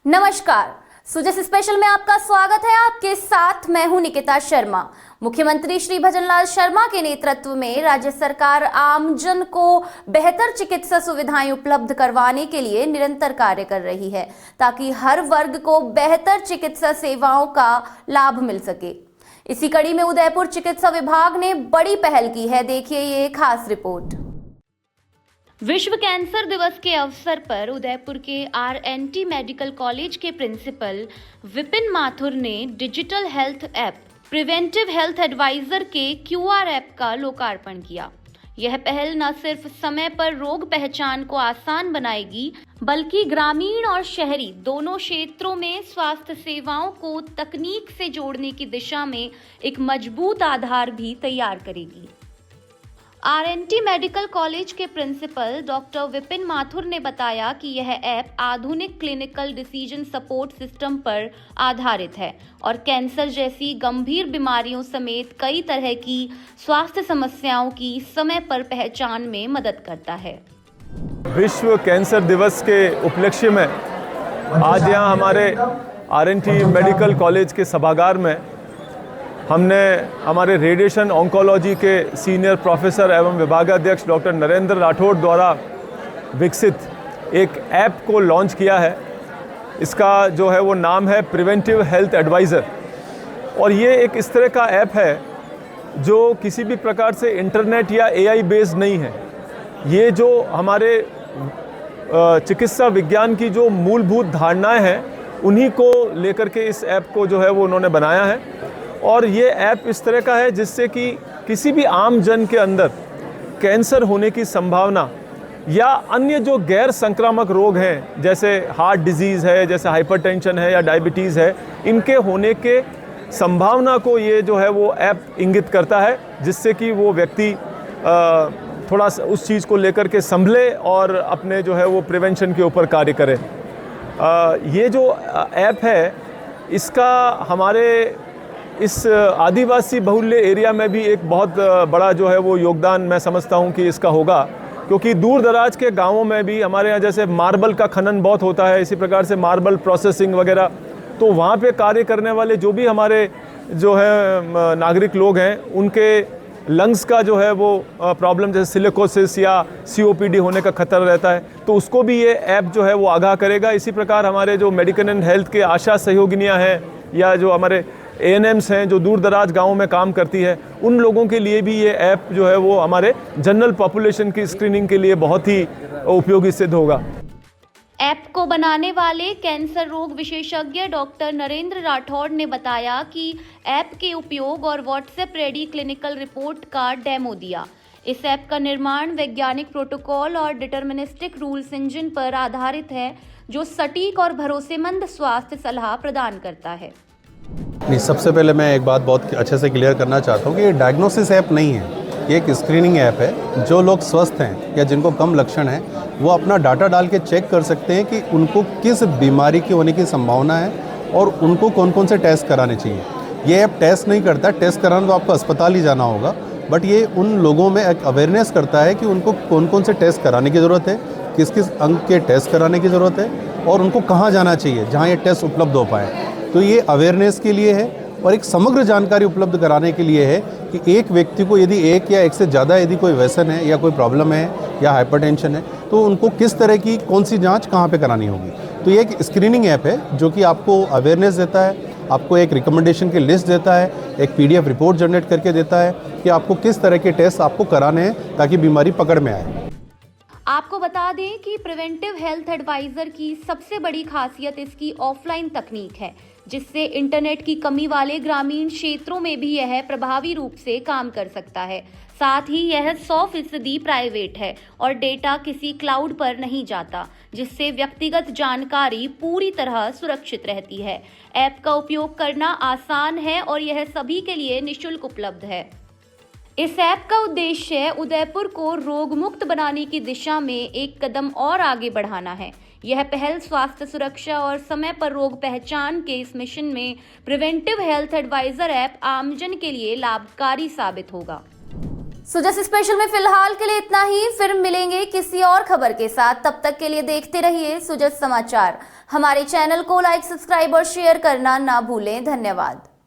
नमस्कार, सुजस स्पेशल में आपका स्वागत है। आपके साथ मैं हूं निकिता शर्मा। मुख्यमंत्री श्री भजनलाल शर्मा के नेतृत्व में राज्य सरकार आमजन को बेहतर चिकित्सा सुविधाएं उपलब्ध करवाने के लिए निरंतर कार्य कर रही है, ताकि हर वर्ग को बेहतर चिकित्सा सेवाओं का लाभ मिल सके। इसी कड़ी में उदयपुर चिकित्सा विभाग ने बड़ी पहल की है। देखिए ये खास रिपोर्ट। विश्व कैंसर दिवस के अवसर पर उदयपुर के RNT मेडिकल कॉलेज के प्रिंसिपल विपिन माथुर ने digital health app preventive health adviser के QR ऐप का लोकार्पण किया। यह पहल न सिर्फ समय पर रोग पहचान को आसान बनाएगी, बल्कि ग्रामीण और शहरी दोनों क्षेत्रों में स्वास्थ्य सेवाओं को तकनीक से जोड़ने की दिशा में एक मजबूत आधार भी तैयार करेगी। RNT मेडिकल कॉलेज के प्रिंसिपल डॉक्टर विपिन माथुर ने बताया कि यह ऐप आधुनिक क्लिनिकल डिसीजन सपोर्ट सिस्टम पर आधारित है और कैंसर जैसी गंभीर बीमारियों समेत कई तरह की स्वास्थ्य समस्याओं की समय पर पहचान में मदद करता है। विश्व कैंसर दिवस के उपलक्ष्य में आज यहाँ हमारे RNT मेडिकल कॉलेज के सभागार में हमने हमारे रेडिएशन ऑन्कोलॉजी के सीनियर प्रोफेसर एवं विभागाध्यक्ष डॉक्टर नरेंद्र राठौड़ द्वारा विकसित एक ऐप को लॉन्च किया है। इसका जो है वो नाम है प्रिवेंटिव हेल्थ एडवाइज़र, और ये एक इस तरह का ऐप है जो किसी भी प्रकार से इंटरनेट या AI बेस्ड नहीं है। ये जो हमारे चिकित्सा विज्ञान की जो मूलभूत धारणाएं हैं उन्हीं को लेकर के इस ऐप को जो है वो उन्होंने बनाया है। और ये ऐप इस तरह का है जिससे कि किसी भी आम जन के अंदर कैंसर होने की संभावना या अन्य जो गैर संक्रामक रोग हैं, जैसे हार्ट डिजीज़ है, जैसे हाइपरटेंशन है या डायबिटीज़ है, इनके होने के संभावना को ये जो है वो ऐप इंगित करता है, जिससे कि वो व्यक्ति थोड़ा उस चीज़ को लेकर के संभले और अपने जो है वो प्रिवेंशन के ऊपर कार्य करे। ये जो ऐप है इसका हमारे इस आदिवासी बहुल्य एरिया में भी एक बहुत बड़ा जो है वो योगदान मैं समझता हूँ कि इसका होगा, क्योंकि दूर दराज के गांवों में भी हमारे यहाँ जैसे मार्बल का खनन बहुत होता है, इसी प्रकार से मार्बल प्रोसेसिंग वगैरह, तो वहाँ पे कार्य करने वाले जो भी हमारे जो है नागरिक लोग हैं उनके लंग्स का जो है वो प्रॉब्लम जैसे सिलिकोसिस या COPD होने का खतरा रहता है, तो उसको भी ये ऐप जो है वो आगाह करेगा। इसी प्रकार हमारे जो मेडिकल एंड हेल्थ के आशा सहयोगिनियाँ हैं या जो हमारे ANMs हैं जो दूर दराज गाँव में काम करती है, उन लोगों के लिए भी ये ऐप जो है वो हमारे जनरल पॉपुलेशन की स्क्रीनिंग के लिए बहुत ही उपयोगी सिद्ध होगा। ऐप को बनाने वाले कैंसर रोग विशेषज्ञ डॉक्टर नरेंद्र राठौड़ ने बताया कि ऐप के उपयोग और WhatsApp रेडी क्लिनिकल रिपोर्ट का डेमो दिया। इस ऐप का निर्माण वैज्ञानिक प्रोटोकॉल और डिटर्मिनिस्टिक रूल्स इंजन पर आधारित है, जो सटीक और भरोसेमंद स्वास्थ्य सलाह प्रदान करता है। नहीं, सबसे पहले मैं एक बात बहुत अच्छे से क्लियर करना चाहता हूँ कि ये डायग्नोसिस ऐप नहीं है, ये एक स्क्रीनिंग ऐप है। जो लोग स्वस्थ हैं या जिनको कम लक्षण हैं वो अपना डाटा डाल के चेक कर सकते हैं कि उनको किस बीमारी की होने की संभावना है और उनको कौन कौन से टेस्ट कराने चाहिए। ये ऐप टेस्ट नहीं करता, टेस्ट कराना तो आपको अस्पताल ही जाना होगा, बट ये उन लोगों में एक अवेयरनेस करता है कि उनको कौन कौन से टेस्ट कराने की ज़रूरत है, किस किस अंग के टेस्ट कराने की ज़रूरत है और उनको कहाँ जाना चाहिए जहाँ ये टेस्ट उपलब्ध हो पाए। तो ये अवेयरनेस के लिए है और एक समग्र जानकारी उपलब्ध कराने के लिए है कि एक व्यक्ति को यदि एक या एक से ज़्यादा यदि कोई व्यसन है या कोई प्रॉब्लम है या हाइपरटेंशन है तो उनको किस तरह की कौन सी जांच कहाँ पे करानी होगी। तो ये एक स्क्रीनिंग ऐप है जो कि आपको अवेयरनेस देता है, आपको एक रिकमेंडेशन की लिस्ट देता है, एक PDF रिपोर्ट जनरेट करके देता है कि आपको किस तरह के टेस्ट आपको कराने हैं ताकि बीमारी पकड़ में आए। आपको बता दें कि प्रिवेंटिव हेल्थ एडवाइजर की सबसे बड़ी खासियत इसकी ऑफलाइन तकनीक है, जिससे इंटरनेट की कमी वाले ग्रामीण क्षेत्रों में भी यह प्रभावी रूप से काम कर सकता है। साथ ही यह 100% प्राइवेट है और डेटा किसी क्लाउड पर नहीं जाता, जिससे व्यक्तिगत जानकारी पूरी तरह सुरक्षित रहती है। ऐप का उपयोग करना आसान है और यह सभी के लिए निःशुल्क उपलब्ध है। इस ऐप का उद्देश्य उदयपुर को रोग मुक्त बनाने की दिशा में एक कदम और आगे बढ़ाना है। यह पहल स्वास्थ्य सुरक्षा और समय पर रोग पहचान के इस मिशन में प्रिवेंटिव हेल्थ एडवाइजर ऐप आमजन के लिए लाभकारी साबित होगा। सुजस स्पेशल में फिलहाल के लिए इतना ही। फिर मिलेंगे किसी और खबर के साथ। तब तक के लिए देखते रहिए सुजस समाचार। हमारे चैनल को लाइक, सब्सक्राइब और शेयर करना ना भूलें। धन्यवाद।